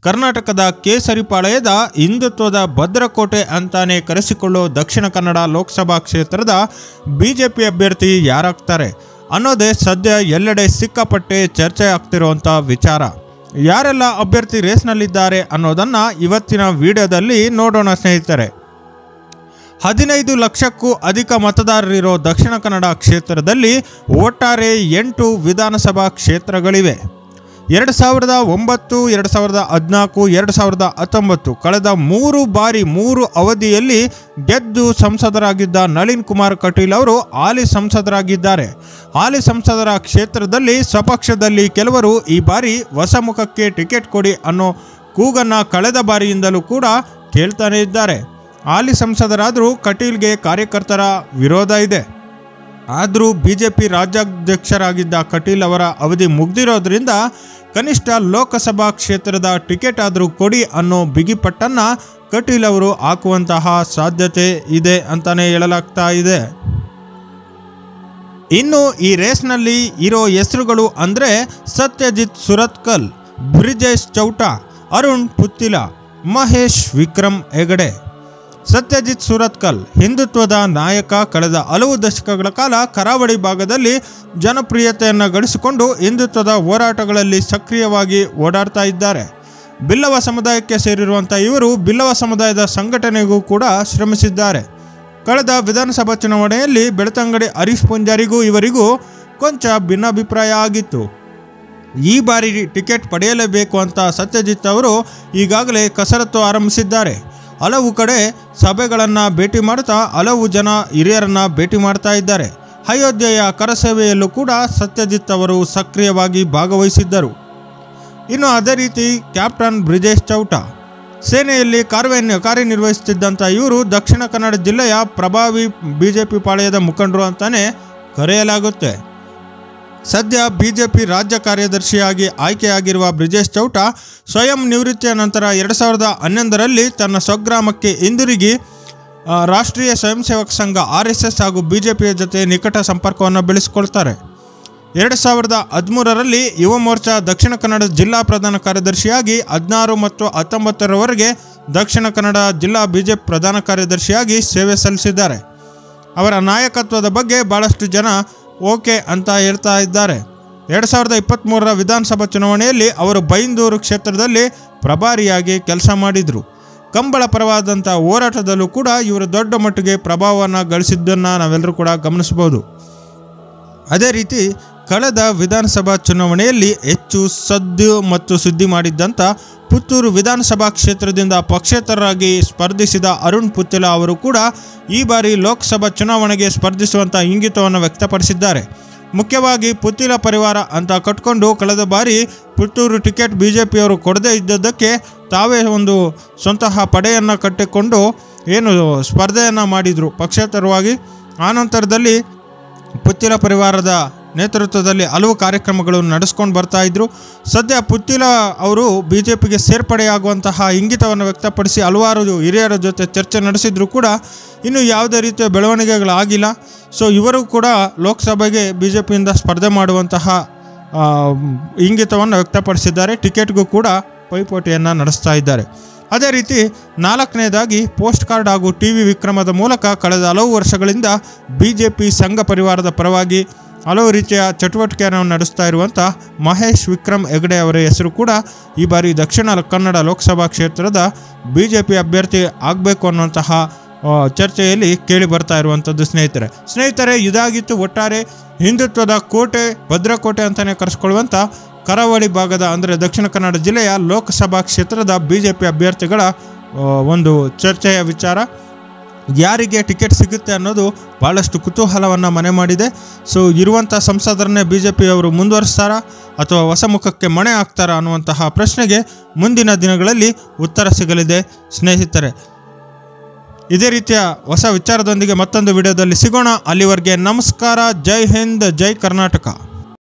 ಕರ್ನಾಟಕದ ಕೇಸರಿಪಾಳ್ಯದ ಹಿಂದುತ್ವದ ಭದ್ರಕೋಟೆ ಅಂತಾನೆ ಕರೆಸಿಕೊಳ್ಳೋ ದಕ್ಷಿಣ ಕನ್ನಡ ಲೋಕಸಭಾ ಕ್ಷೇತ್ರದ ಬಿಜೆಪಿ ಅಭ್ಯರ್ಥಿ ಯಾರಾಗ್ತಾರೆ ಅನ್ನೋದೇ ಸದ್ಯ ಎಲ್ಲೆಡೆ ಸಿಕ್ಕಾಪಟ್ಟೆ ಚರ್ಚೆ ಆಗ್ತಿರುವಂಥ ವಿಚಾರ. ಯಾರೆಲ್ಲ ಅಭ್ಯರ್ಥಿ ರೇಸ್ನಲ್ಲಿದ್ದಾರೆ ಅನ್ನೋದನ್ನು ಇವತ್ತಿನ ವಿಡಿಯೋದಲ್ಲಿ ನೋಡೋಣ ಸ್ನೇಹಿತರೆ. 15 ಲಕ್ಷಕ್ಕೂ ಅಧಿಕ ಮತದಾರರಿರೋ ದಕ್ಷಿಣ ಕನ್ನಡ ಕ್ಷೇತ್ರದಲ್ಲಿ ಒಟ್ಟಾರೆ 8 ವಿಧಾನಸಭಾ ಕ್ಷೇತ್ರಗಳಿವೆ. 2009, 2014, 2019 ಕಳೆದ 3 ಬಾರಿ 3 ಅವಧಿಯಲ್ಲಿ ಗೆದ್ದು ಸಂಸದರಾಗಿದ್ದ ನಳಿನ್ ಕುಮಾರ್ ಕಟೀಲ್ ಅವರು ಹಾಲಿ ಸಂಸದರಾಗಿದ್ದಾರೆ. ಹಾಲಿ ಸಂಸದರ ಕ್ಷೇತ್ರದಲ್ಲಿ ಸ್ವಪಕ್ಷದಲ್ಲಿ ಕೆಲವರು ಈ ಬಾರಿ ಹೊಸ ಮುಖಕ್ಕೆ ಟಿಕೆಟ್ ಕೊಡಿ ಅನ್ನೋ ಕೂಗನ್ನು ಕಳೆದ ಬಾರಿಯಿಂದಲೂ ಕೂಡ ಕೇಳ್ತಾನೆ ಇದ್ದಾರೆ. ಹಾಲಿ ಸಂಸದರಾದರೂ ಕಟೀಲ್ಗೆ ಕಾರ್ಯಕರ್ತರ ವಿರೋಧ ಇದೆ. ಆದರೂ ಬಿಜೆಪಿ ರಾಜ್ಯಾಧ್ಯಕ್ಷರಾಗಿದ್ದ ಕಟೀಲ್ ಅವರ ಅವಧಿ ಮುಗ್ದಿರೋದ್ರಿಂದ ಕನಿಷ್ಠ ಲೋಕಸಭಾ ಕ್ಷೇತ್ರದ ಟಿಕೆಟ್ ಆದರೂ ಕೊಡಿ ಅನ್ನೋ ಬಿಗಿಪಟ್ಟನ್ನು ಕಟೀಲ್ ಅವರು ಹಾಕುವಂತಹ ಸಾಧ್ಯತೆ ಇದೆ ಅಂತಾನೆ ಹೇಳಲಾಗ್ತಾ ಇದೆ. ಇನ್ನು ಈ ರೇಸ್ನಲ್ಲಿ ಇರೋ ಹೆಸರುಗಳು ಅಂದರೆ ಸತ್ಯಜಿತ್ ಸುರತ್ಕಲ್, ಬ್ರಿಜೇಶ್ ಚೌಟಾ, ಅರುಣ್ ಪುತ್ತಿಲ, ಮಹೇಶ್ ವಿಕ್ರಮ್ ಹೆಗಡೆ. ಸತ್ಯಜಿತ್ ಸುರತ್ಕಲ್ ಹಿಂದುತ್ವದ ನಾಯಕ. ಕಳೆದ ಹಲವು ದಶಕಗಳ ಕಾಲ ಕರಾವಳಿ ಭಾಗದಲ್ಲಿ ಜನಪ್ರಿಯತೆಯನ್ನು ಗಳಿಸಿಕೊಂಡು ಹಿಂದುತ್ವದ ಹೋರಾಟಗಳಲ್ಲಿ ಸಕ್ರಿಯವಾಗಿ ಓಡಾಡ್ತಾ ಇದ್ದಾರೆ. ಬಿಲ್ಲವ ಸಮುದಾಯಕ್ಕೆ ಸೇರಿರುವಂಥ ಇವರು ಬಿಲ್ಲವ ಸಮುದಾಯದ ಸಂಘಟನೆಗೂ ಕೂಡ ಶ್ರಮಿಸಿದ್ದಾರೆ. ಕಳೆದ ವಿಧಾನಸಭಾ ಚುನಾವಣೆಯಲ್ಲಿ ಬೆಳ್ತಂಗಡಿ ಹರೀಶ್ ಪೂಂಜಾರಿಗೂ ಇವರಿಗೂ ಕೊಂಚ ಭಿನ್ನಾಭಿಪ್ರಾಯ ಆಗಿತ್ತು. ಈ ಬಾರಿ ಟಿಕೆಟ್ ಪಡೆಯಲೇಬೇಕು ಅಂತ ಸತ್ಯಜಿತ್ ಅವರು ಈಗಾಗಲೇ ಕಸರತ್ತು ಆರಂಭಿಸಿದ್ದಾರೆ. ಹಲವು ಕಡೆ ಸಭೆಗಳನ್ನು ಭೇಟಿ ಮಾಡ್ತಾ ಹಲವು ಜನ ಹಿರಿಯರನ್ನು ಭೇಟಿ ಮಾಡ್ತಾ ಇದ್ದಾರೆ. ಅಯೋಧ್ಯೆಯ ಕರಸೇವೆಯಲ್ಲೂ ಕೂಡ ಸತ್ಯಜಿತ್ ಅವರು ಸಕ್ರಿಯವಾಗಿ ಭಾಗವಹಿಸಿದ್ದರು. ಇನ್ನು ಅದೇ ರೀತಿ ಕ್ಯಾಪ್ಟನ್ ಬ್ರಿಜೇಶ್ ಚೌಟಾ ಸೇನೆಯಲ್ಲಿ ಕಾರ್ಯನಿರ್ವಹಿಸುತ್ತಿದ್ದಂಥ ಇವರು ದಕ್ಷಿಣ ಕನ್ನಡ ಜಿಲ್ಲೆಯ ಪ್ರಭಾವಿ ಬಿಜೆಪಿ ಪಾಳ್ಯದ ಮುಖಂಡರು ಅಂತಾನೆ ಕರೆಯಲಾಗುತ್ತೆ. ಸದ್ಯ ಬಿಜೆಪಿ ರಾಜ್ಯ ಕಾರ್ಯದರ್ಶಿಯಾಗಿ ಆಯ್ಕೆಯಾಗಿರುವ ಬ್ರಿಜೇಶ್ ಚೌಟಾ ಸ್ವಯಂ ನಿವೃತ್ತಿಯ ನಂತರ 2011ರಲ್ಲಿ ತನ್ನ ಸ್ವಗ್ರಾಮಕ್ಕೆ ಹಿಂದಿರುಗಿ ರಾಷ್ಟ್ರೀಯ ಸ್ವಯಂ ಸೇವಕ ಸಂಘ RSS ಹಾಗೂ ಬಿಜೆಪಿಯ ಜೊತೆ ನಿಕಟ ಸಂಪರ್ಕವನ್ನು ಬೆಳೆಸಿಕೊಳ್ತಾರೆ. 2013ರಲ್ಲಿ ಯುವ ಮೋರ್ಚಾ ದಕ್ಷಿಣ ಕನ್ನಡ ಜಿಲ್ಲಾ ಪ್ರಧಾನ ಕಾರ್ಯದರ್ಶಿಯಾಗಿ 16 ಮತ್ತು 19ರವರೆಗೆ ದಕ್ಷಿಣ ಕನ್ನಡ ಜಿಲ್ಲಾ ಬಿಜೆಪಿ ಪ್ರಧಾನ ಕಾರ್ಯದರ್ಶಿಯಾಗಿ ಸೇವೆ ಸಲ್ಲಿಸಿದ್ದಾರೆ. ಅವರ ನಾಯಕತ್ವದ ಬಗ್ಗೆ ಭಾಳಷ್ಟು ಜನ ಓಕೆ ಅಂತ ಹೇಳ್ತಾ ಇದ್ದಾರೆ. 2023ರ ವಿಧಾನಸಭಾ ಚುನಾವಣೆಯಲ್ಲಿ ಅವರು ಬೈಂದೂರು ಕ್ಷೇತ್ರದಲ್ಲಿ ಪ್ರಭಾರಿಯಾಗಿ ಕೆಲಸ ಮಾಡಿದರು. ಕಂಬಳ ಪರವಾದಂಥ ಹೋರಾಟದಲ್ಲೂ ಕೂಡ ಇವರು ದೊಡ್ಡ ಮಟ್ಟಿಗೆ ಪ್ರಭಾವವನ್ನು ಗಳಿಸಿದ್ದನ್ನು ನಾವೆಲ್ಲರೂ ಕೂಡ ಗಮನಿಸಬಹುದು. ಅದೇ ರೀತಿ ಕಳೆದ ವಿಧಾನಸಭಾ ಚುನಾವಣೆಯಲ್ಲಿ ಹೆಚ್ಚು ಸದ್ದು ಮತ್ತು ಸುದ್ದಿ ಮಾಡಿದ್ದಂಥ ಪುತ್ತೂರು ವಿಧಾನಸಭಾ ಕ್ಷೇತ್ರದಿಂದ ಪಕ್ಷೇತರರಾಗಿ ಸ್ಪರ್ಧಿಸಿದ ಅರುಣ್ ಪುತ್ತಿಲ ಅವರು ಕೂಡ ಈ ಬಾರಿ ಲೋಕಸಭಾ ಚುನಾವಣೆಗೆ ಸ್ಪರ್ಧಿಸುವಂಥ ಇಂಗಿತವನ್ನು ವ್ಯಕ್ತಪಡಿಸಿದ್ದಾರೆ. ಮುಖ್ಯವಾಗಿ ಪುತ್ತಿಲ ಪರಿವಾರ ಅಂತ ಕಟ್ಕೊಂಡು ಕಳೆದ ಬಾರಿ ಪುತ್ತೂರು ಟಿಕೆಟ್ ಬಿಜೆಪಿಯವರು ಕೊಡದೇ ಇದ್ದದ್ದಕ್ಕೆ ತಾವೇ ಒಂದು ಸ್ವಂತಹ ಪಡೆಯನ್ನು ಕಟ್ಟಿಕೊಂಡು ಏನು ಸ್ಪರ್ಧೆಯನ್ನು ಮಾಡಿದರು ಪಕ್ಷೇತರವಾಗಿ. ಆನಂತರದಲ್ಲಿ ಪುತ್ತಿಲ ಪರಿವಾರದ ನೇತೃತ್ವದಲ್ಲಿ ಹಲವು ಕಾರ್ಯಕ್ರಮಗಳನ್ನು ನಡೆಸ್ಕೊಂಡು ಬರ್ತಾಯಿದ್ರು. ಸದ್ಯ ಪುತ್ತಿಲ ಅವರು ಬಿಜೆಪಿಗೆ ಸೇರ್ಪಡೆಯಾಗುವಂತಹ ಇಂಗಿತವನ್ನು ವ್ಯಕ್ತಪಡಿಸಿ ಹಲವಾರು ಹಿರಿಯರ ಜೊತೆ ಚರ್ಚೆ ನಡೆಸಿದ್ರು ಕೂಡ ಇನ್ನೂ ಯಾವುದೇ ರೀತಿಯ ಬೆಳವಣಿಗೆಗಳಾಗಿಲ್ಲ. ಸೊ ಇವರು ಕೂಡ ಲೋಕಸಭೆಗೆ ಬಿಜೆಪಿಯಿಂದ ಸ್ಪರ್ಧೆ ಮಾಡುವಂತಹ ಇಂಗಿತವನ್ನು ವ್ಯಕ್ತಪಡಿಸಿದ್ದಾರೆ. ಟಿಕೆಟ್ಗೂ ಕೂಡ ಪೈಪೋಟಿಯನ್ನು ನಡೆಸ್ತಾ ಇದ್ದಾರೆ. ಅದೇ ರೀತಿ 4ನೇದಾಗಿ ಪೋಸ್ಟ್ ಕಾರ್ಡ್ ಹಾಗೂ TV ವಿಕ್ರಮದ ಮೂಲಕ ಕಳೆದ ಹಲವು ವರ್ಷಗಳಿಂದ ಬಿಜೆಪಿ ಸಂಘ ಪರಿವಾರದ ಪರವಾಗಿ ಹಲವು ರೀತಿಯ ಚಟುವಟಿಕೆಯನ್ನು ನಡೆಸ್ತಾ ಇರುವಂಥ ಮಹೇಶ್ ವಿಕ್ರಮ್ ಹೆಗಡೆ ಅವರ ಹೆಸರು ಕೂಡ ಈ ಬಾರಿ ದಕ್ಷಿಣ ಕನ್ನಡ ಲೋಕಸಭಾ ಕ್ಷೇತ್ರದ ಬಿಜೆಪಿ ಅಭ್ಯರ್ಥಿ ಆಗಬೇಕು ಅನ್ನುವಂತಹ ಚರ್ಚೆಯಲ್ಲಿ ಕೇಳಿ ಬರ್ತಾ ಇರುವಂಥದ್ದು ಸ್ನೇಹಿತರೆ ಇದಾಗಿತ್ತು ಒಟ್ಟಾರೆ ಹಿಂದುತ್ವದ ಕೋಟೆ ಭದ್ರಕೋಟೆ ಅಂತಲೇ ಕರೆಸ್ಕೊಳ್ಳುವಂಥ ಕರಾವಳಿ ಭಾಗದ ಅಂದರೆ ದಕ್ಷಿಣ ಕನ್ನಡ ಜಿಲ್ಲೆಯ ಲೋಕಸಭಾ ಕ್ಷೇತ್ರದ ಬಿಜೆಪಿ ಅಭ್ಯರ್ಥಿಗಳ ಒಂದು ಚರ್ಚೆಯ ವಿಚಾರ. ಯಾರಿಗೆ ಟಿಕೆಟ್ ಸಿಗುತ್ತೆ ಅನ್ನೋದು ಭಾಳಷ್ಟು ಕುತೂಹಲವನ್ನು ಮನೆ ಮಾಡಿದೆ. ಸೊ ಇರುವಂಥ ಸಂಸದರನ್ನೇ ಬಿಜೆಪಿಯವರು ಮುಂದುವರಿಸ್ತಾರಾ ಅಥವಾ ಹೊಸ ಮುಖಕ್ಕೆ ಮಣೆ ಹಾಕ್ತಾರಾ ಅನ್ನುವಂತಹ ಪ್ರಶ್ನೆಗೆ ಮುಂದಿನ ದಿನಗಳಲ್ಲಿ ಉತ್ತರ ಸಿಗಲಿದೆ ಸ್ನೇಹಿತರೆ. ಇದೇ ರೀತಿಯ ಹೊಸ ವಿಚಾರದೊಂದಿಗೆ ಮತ್ತೊಂದು ವಿಡಿಯೋದಲ್ಲಿ ಸಿಗೋಣ. ಅಲ್ಲಿವರೆಗೆ ನಮಸ್ಕಾರ. ಜೈ ಹಿಂದ್, ಜೈ ಕರ್ನಾಟಕ.